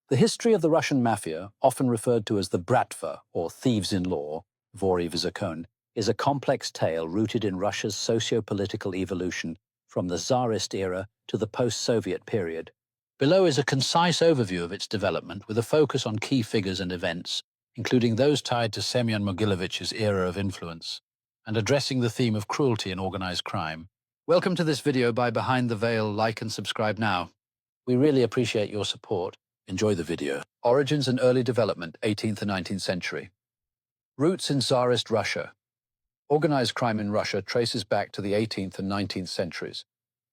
The history of the Russian Mafia, often referred to as the Bratva, or Thieves-in-Law, Vori v Zakon, is a complex tale rooted in Russia's socio-political evolution from the Tsarist era to the post-Soviet period. Below is a concise overview of its development with a focus on key figures and events, including those tied to Semion Mogilevich's era of influence, and addressing the theme of cruelty and organized crime. Welcome to this video by Behind the Veil. Like and subscribe now. We really appreciate your support. Enjoy the video. Origins and early development, 18th and 19th century. Roots in Tsarist Russia. Organized crime in Russia traces back to the 18th and 19th centuries,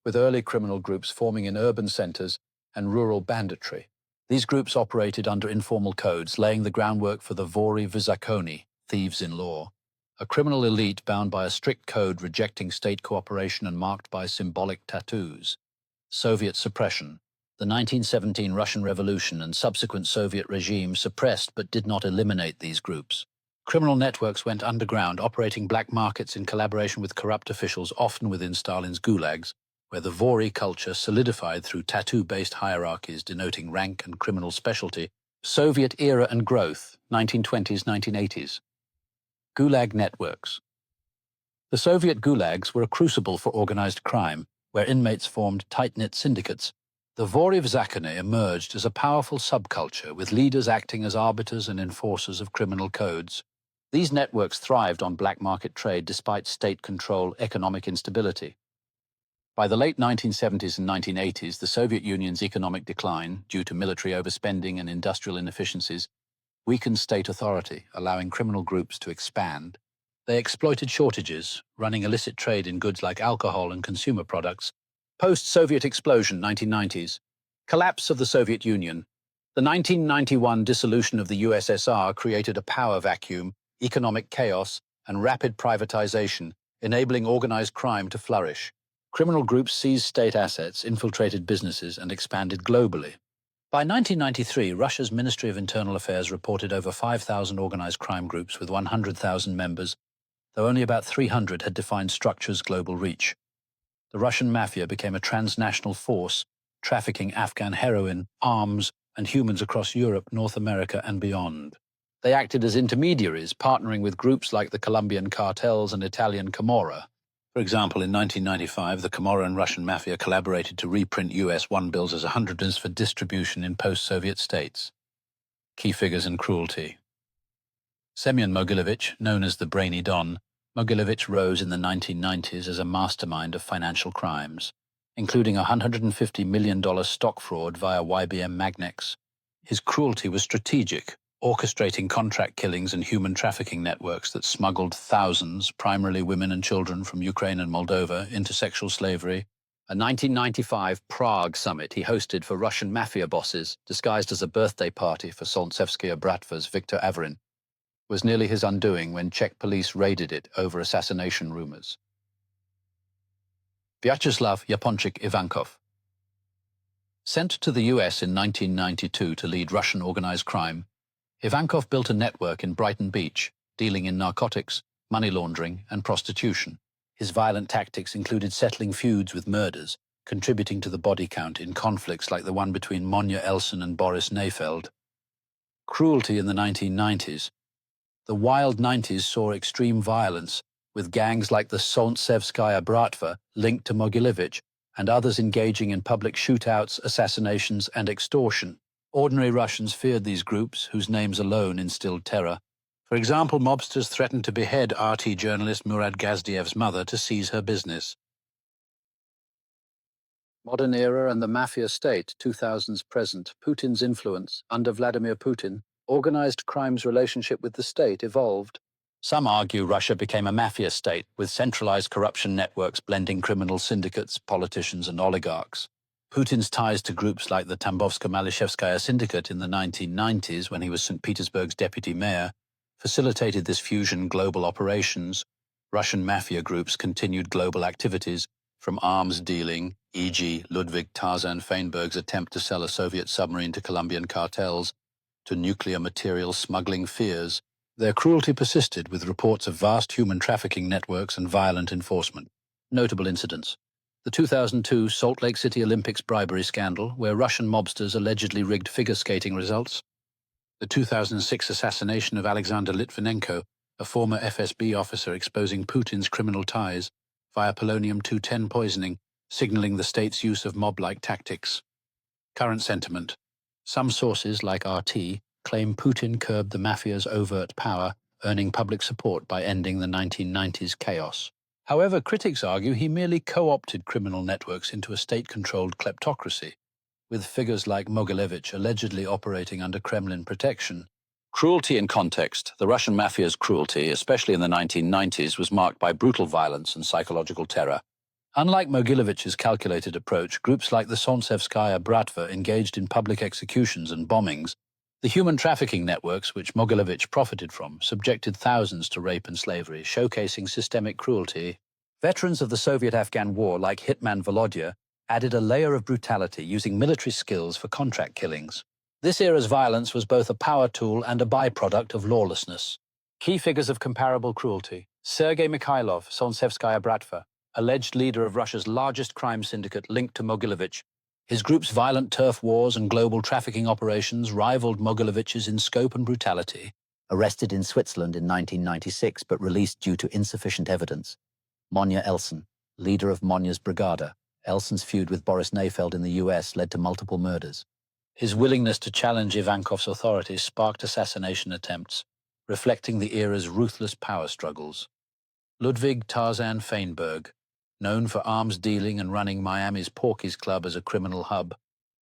with early criminal groups forming in urban centers and rural banditry. These groups operated under informal codes, laying the groundwork for the Vori v Zakoni, Thieves-in-Law, a criminal elite bound by a strict code rejecting state cooperation and marked by symbolic tattoos. Soviet suppression. The 1917 Russian Revolution and subsequent Soviet regime suppressed but did not eliminate these groups. Criminal networks went underground, operating black markets in collaboration with corrupt officials, often within Stalin's gulags, where the Vori culture solidified through tattoo-based hierarchies denoting rank and criminal specialty. Soviet era and growth, 1920s, 1980s. Gulag networks. The Soviet gulags were a crucible for organized crime, where inmates formed tight-knit syndicates. The Vori v Zakoni emerged as a powerful subculture, with leaders acting as arbiters and enforcers of criminal codes. These networks thrived on black market trade despite state control, economic instability. By the late 1970s and 1980s, the Soviet Union's economic decline, due to military overspending and industrial inefficiencies, weakened state authority, allowing criminal groups to expand. They exploited shortages, running illicit trade in goods like alcohol and consumer products. Post-Soviet explosion, 1990s. Collapse of the Soviet Union. The 1991 dissolution of the USSR created a power vacuum, economic chaos, and rapid privatization, enabling organized crime to flourish. Criminal groups seized state assets, infiltrated businesses, and expanded globally. By 1993, Russia's Ministry of Internal Affairs reported over 5,000 organized crime groups with 100,000 members, though only about 300 had defined structures' global reach. The Russian Mafia became a transnational force, trafficking Afghan heroin, arms, and humans across Europe, North America, and beyond. They acted as intermediaries, partnering with groups like the Colombian cartels and Italian Camorra. For example, in 1995, the Camorra and Russian Mafia collaborated to reprint US $1 bills as $100s for distribution in post-Soviet states. Key figures and cruelty. Semion Mogilevich, known as the Brainy Don, Mogilevich rose in the 1990s as a mastermind of financial crimes, including a $150 million stock fraud via YBM Magnex. His cruelty was strategic, orchestrating contract killings and human trafficking networks that smuggled thousands, primarily women and children from Ukraine and Moldova, into sexual slavery. A 1995 Prague summit he hosted for Russian mafia bosses, disguised as a birthday party for Solntsevskaya Bratva's Viktor Averin, was nearly his undoing when Czech police raided it over assassination rumors. Vyacheslav Yaponchik Ivankov. Sent to the US in 1992 to lead Russian organized crime, Ivankov built a network in Brighton Beach, dealing in narcotics, money laundering, and prostitution. His violent tactics included settling feuds with murders, contributing to the body count in conflicts like the one between Monya Elson and Boris Neifeld. Cruelty in the 1990s. The wild 90s saw extreme violence, with gangs like the Solntsevskaya Bratva linked to Mogilevich and others engaging in public shootouts, assassinations, and extortion. Ordinary Russians feared these groups, whose names alone instilled terror. For example, mobsters threatened to behead RT journalist Murad Gazdiev's mother to seize her business. Modern era and the Mafia state, 2000s present. Putin's influence. Under Vladimir Putin, organized crime's relationship with the state evolved. Some argue Russia became a mafia state, with centralized corruption networks blending criminal syndicates, politicians, and oligarchs. Putin's ties to groups like the Tambovsko-Malishevskaya syndicate in the 1990s, when he was St. Petersburg's deputy mayor, facilitated this fusion global operations. Russian mafia groups continued global activities, from arms dealing, e.g. Ludwig Tarzan Feinberg's attempt to sell a Soviet submarine to Colombian cartels, to nuclear material smuggling fears. Their cruelty persisted, with reports of vast human trafficking networks and violent enforcement. Notable incidents. The 2002 Salt Lake City Olympics bribery scandal, where Russian mobsters allegedly rigged figure skating results. The 2006 assassination of Alexander Litvinenko, a former FSB officer exposing Putin's criminal ties via polonium-210 poisoning, signaling the state's use of mob-like tactics. Current sentiment. Some sources, like RT, claim Putin curbed the Mafia's overt power, earning public support by ending the 1990s chaos. However, critics argue he merely co-opted criminal networks into a state-controlled kleptocracy, with figures like Mogilevich allegedly operating under Kremlin protection. Cruelty in context. The Russian Mafia's cruelty, especially in the 1990s, was marked by brutal violence and psychological terror. Unlike Mogilevich's calculated approach, groups like the Solntsevskaya Bratva engaged in public executions and bombings. The human trafficking networks, which Mogilevich profited from, subjected thousands to rape and slavery, showcasing systemic cruelty. Veterans of the Soviet-Afghan War, like hitman Volodya, added a layer of brutality using military skills for contract killings. This era's violence was both a power tool and a byproduct of lawlessness. Key figures of comparable cruelty. Sergei Mikhailov, Solntsevskaya Bratva, alleged leader of Russia's largest crime syndicate linked to Mogilevich. His group's violent turf wars and global trafficking operations rivaled Mogilevich's in scope and brutality. Arrested in Switzerland in 1996 but released due to insufficient evidence. Monya Elson, leader of Monya's Brigada. Elson's feud with Boris Neifeld in the US led to multiple murders. His willingness to challenge Ivankov's authority sparked assassination attempts, reflecting the era's ruthless power struggles. Ludwig Tarzan Feinberg, known for arms dealing and running Miami's Porky's Club as a criminal hub.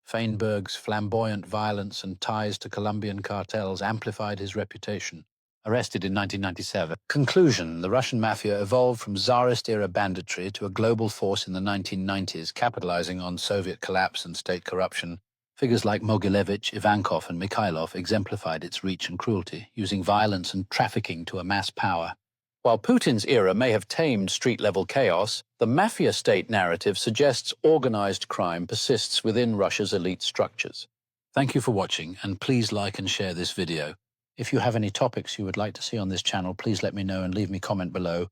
Feinberg's flamboyant violence and ties to Colombian cartels amplified his reputation. Arrested in 1997. Conclusion: the Russian Mafia evolved from Tsarist-era banditry to a global force in the 1990s, capitalizing on Soviet collapse and state corruption. Figures like Mogilevich, Ivankov, and Mikhailov exemplified its reach and cruelty, using violence and trafficking to amass power. While Putin's era may have tamed street-level chaos, the Mafia state narrative suggests organized crime persists within Russia's elite structures. Thank you for watching, and please like and share this video. If you have any topics you would like to see on this channel, please let me know and leave me a comment below.